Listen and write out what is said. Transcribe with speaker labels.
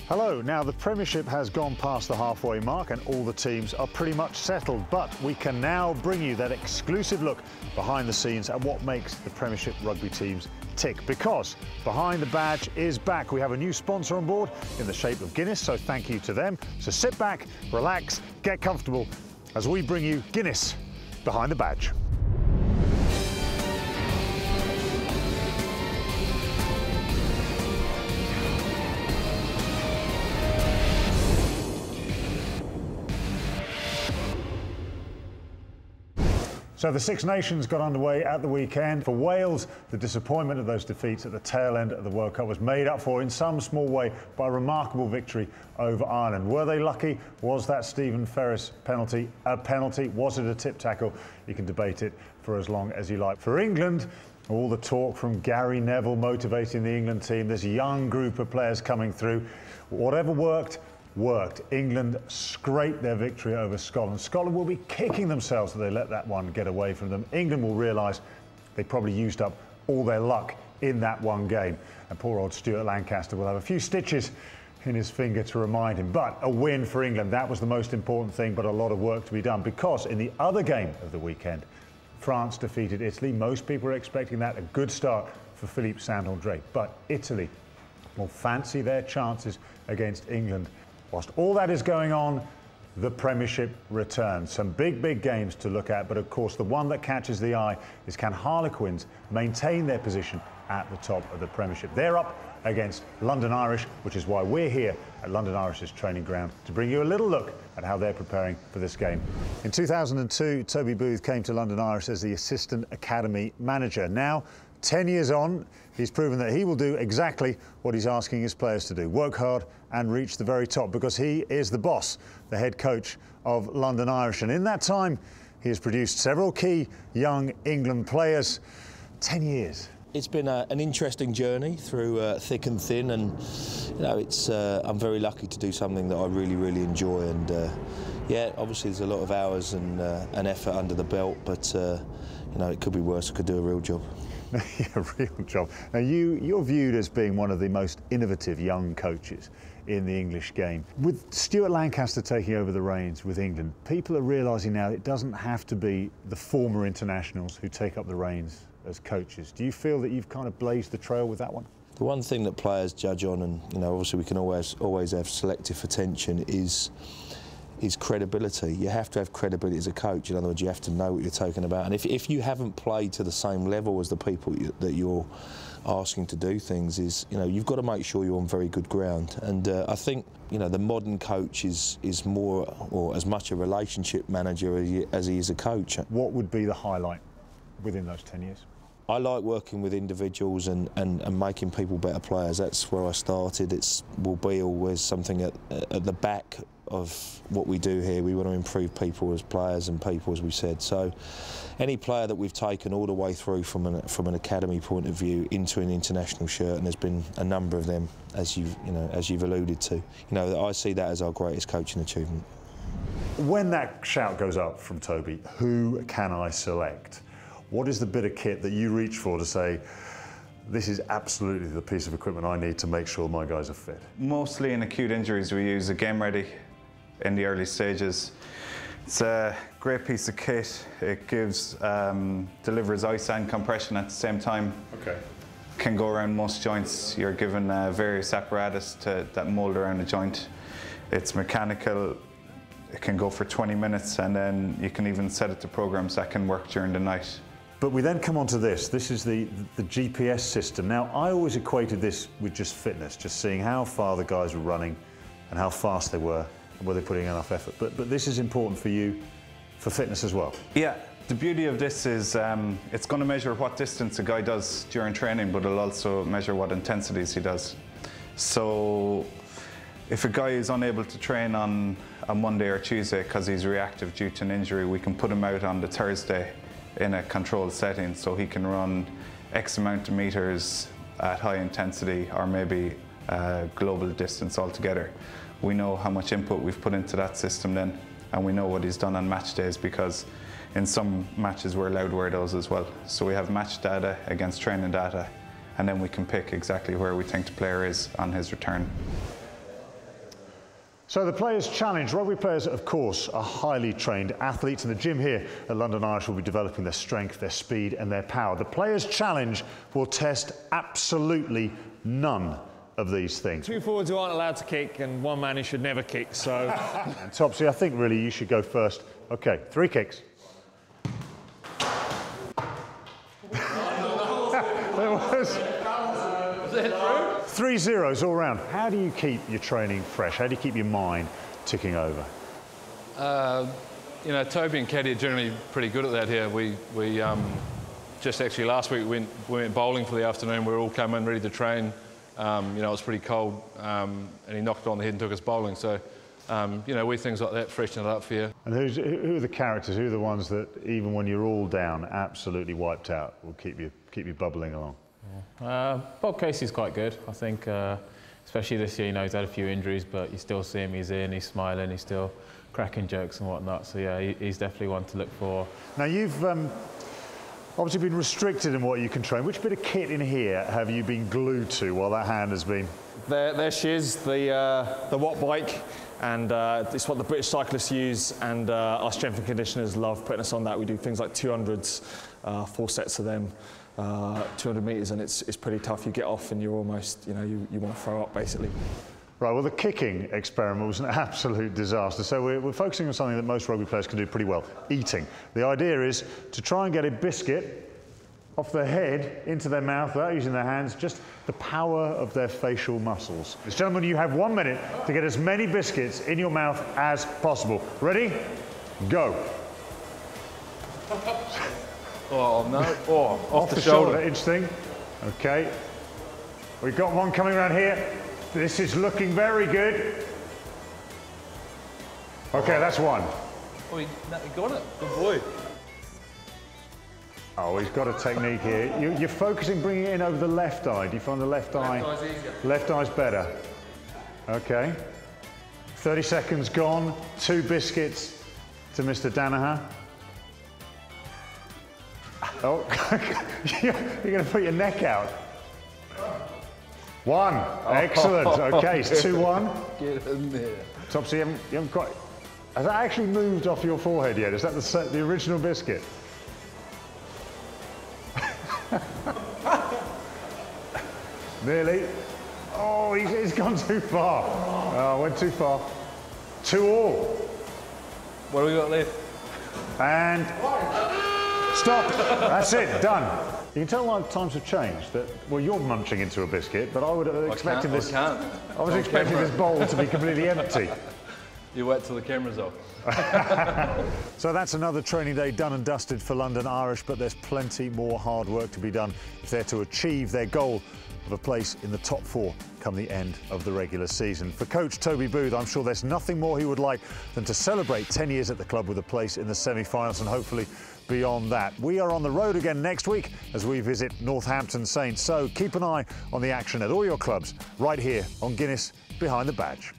Speaker 1: Hello. Now, the Premiership has gone past the halfway mark and all the teams are pretty much settled, but we can now bring you that exclusive look behind the scenes at what makes the Premiership rugby teams tick, because Behind the Badge is back. We have a new sponsor on board in the shape of Guinness, so thank you to them. So sit back, relax, get comfortable as we bring you Guinness Behind the Badge. So the Six Nations got underway at the weekend. For Wales, the disappointment of those defeats at the tail end of the World Cup was made up for in some small way by a remarkable victory over Ireland. Were they lucky? Was that Stephen Ferris penalty a penalty? Was it a tip tackle? You can debate it for as long as you like. For England, all the talk from Gary Neville motivating the England team, this young group of players coming through. Whatever worked. England scraped their victory over Scotland. Scotland will be kicking themselves that they let that one get away from them. England will realise they probably used up all their luck in that one game. And poor old Stuart Lancaster will have a few stitches in his finger to remind him. But a win for England, that was the most important thing, but a lot of work to be done. Because in the other game of the weekend, France defeated Italy. Most people are expecting that, a good start for Philippe Saint-André. But Italy will fancy their chances against England. Whilst all that is going on, the Premiership returns. Some big games to look at, but of course the one that catches the eye is, can Harlequins maintain their position at the top of the Premiership? They're up against London Irish, which is why we're here at London Irish's training ground to bring you a little look at how they're preparing for this game. In 2002, Toby Booth came to London Irish as the assistant academy manager. Now, 10 years on, he's proven that he will do exactly what he's asking his players to do, work hard and reach the very top, because he is the boss, the head coach of London Irish. And in that time, he has produced several key young England players. 10 years.
Speaker 2: It's been an interesting journey through thick and thin, and you know, I'm very lucky to do something that I really enjoy. And yeah, obviously there's a lot of hours and effort under the belt, but you know, it could be worse. I could do a real job.
Speaker 1: A real job. Now, you're viewed as being one of the most innovative young coaches in the English game. With Stuart Lancaster taking over the reins with England, people are realising now it doesn't have to be the former internationals who take up the reins as coaches. Do you feel that you've kind of blazed the trail with that one?
Speaker 2: The one thing that players judge on, and you know, obviously we can always have selective attention, is credibility. You have to have credibility as a coach. In other words, you have to know what you're talking about. And if you haven't played to the same level as the people that you're asking to do things, you know, you've got to make sure you're on very good ground. And I think, you know, the modern coach is more or as much a relationship manager as he is a coach.
Speaker 1: What would be the highlight within those 10 years?
Speaker 2: I like working with individuals and making people better players. That's where I started. It will be always something at the back of what we do here. We want to improve people as players and people, as we said. So any player that we've taken all the way through from an academy point of view into an international shirt, and there's been a number of them, as you've alluded to. You know, I see that as our greatest coaching achievement.
Speaker 1: When that shout goes up from Toby, who can I select? What is the bit of kit that you reach for to say, this is absolutely the piece of equipment I need to make sure my guys are fit?
Speaker 3: Mostly in acute injuries, we use a game ready in the early stages. It's a great piece of kit. It delivers ice and compression at the same time. Okay. Can go around most joints. You're given various apparatus that mold around a joint. It's mechanical. It can go for 20 minutes, and then you can even set it to programs that can work during the night.
Speaker 1: But we then come on to this. This is the GPS system. Now, I always equated this with just fitness, just seeing how far the guys were running and how fast they were, and were they putting enough effort. But this is important for you, for fitness as well. Yeah,
Speaker 3: the beauty of this is it's going to measure what distance a guy does during training, but it'll also measure what intensities he does. So if a guy is unable to train on a Monday or Tuesday because he's reactive due to an injury, we can put him out on the Thursday in a controlled setting, so he can run X amount of meters at high intensity, or maybe global distance altogether. We know how much input we've put into that system then, and we know what he's done on match days, because in some matches we're allowed to wear those as well. So we have match data against training data, and then we can pick exactly where we think the player is on his return.
Speaker 1: So the Players' Challenge. Rugby players, of course, are highly trained athletes, and the gym here at London Irish will be developing their strength, their speed and their power. The Players' Challenge will test absolutely none of these things.
Speaker 4: 2 forwards who aren't allowed to kick and 1 man who should never kick, so...
Speaker 1: And Topsy, I think really you should go first. OK, 3 kicks. There was...
Speaker 4: Was it through?
Speaker 1: 3 zeros all round. How do you keep your training fresh? How do you keep your mind ticking over?
Speaker 5: You know, Toby and Caddy are generally pretty good at that here. We just actually last week we went bowling for the afternoon. We were all coming ready to train. You know, it was pretty cold, and he knocked it on the head and took us bowling. So, you know, we things like that freshen it up for you.
Speaker 1: And who are the characters? Who are the ones that, even when you're all down, absolutely wiped out, will keep you bubbling along?
Speaker 6: Bob Casey's quite good, I think, especially this year. You know, he's had a few injuries, but you still see him, he's in, he's smiling, he's still cracking jokes and whatnot. So yeah, he's definitely one to look for.
Speaker 1: Now you've obviously been restricted in what you can train. Which bit of kit in here have you been glued to while that hand has been?
Speaker 4: There she is, the Watt bike, and it's what the British cyclists use, and our strength and conditioners love putting us on that. We do things like 200s, 4 sets of them. 200 metres, and it's pretty tough. You get off and you're almost, you know, you want to throw up basically. Right,
Speaker 1: well the kicking experiment was an absolute disaster. So we're focusing on something that most rugby players can do pretty well, eating. The idea is to try and get a biscuit off their head into their mouth without using their hands, just the power of their facial muscles. Gentlemen, you have 1 minute to get as many biscuits in your mouth as possible. Ready? Go.
Speaker 5: Oh, no. Oh, off the
Speaker 1: shoulder. Interesting. OK. We've got one coming around here. This is looking very good. OK, that's one.
Speaker 5: Oh, he got it. Good boy.
Speaker 1: Oh, he's got a technique here. You're focusing, bringing it in over the left eye. Do you find the left eye?
Speaker 5: Left eye's easier.
Speaker 1: Left eye's better. OK. 30 seconds gone. 2 biscuits to Mr. Danaher. Oh, you're going to put your neck out. 1. Excellent. OK, it's 2-1.
Speaker 5: Get in there.
Speaker 1: Topsy, you haven't quite... Has that actually moved off your forehead yet? Is that the original biscuit? Nearly. Oh, he's gone too far. Oh, went too far. 2-all.
Speaker 5: What do we got left?
Speaker 1: And... Stop. That's it. Done. You can tell like times have changed. That well, you're munching into a biscuit, but I would have expected this. I was expecting this bowl to be completely empty.
Speaker 5: You wait till the camera's off.
Speaker 1: So that's another training day done and dusted for London Irish, but there's plenty more hard work to be done if they're to achieve their goal of a place in the top 4 come the end of the regular season. For coach Toby Booth, I'm sure there's nothing more he would like than to celebrate 10 years at the club with a place in the semi-finals and hopefully beyond that. We are on the road again next week as we visit Northampton Saints, so keep an eye on the action at all your clubs right here on Guinness Behind the Badge.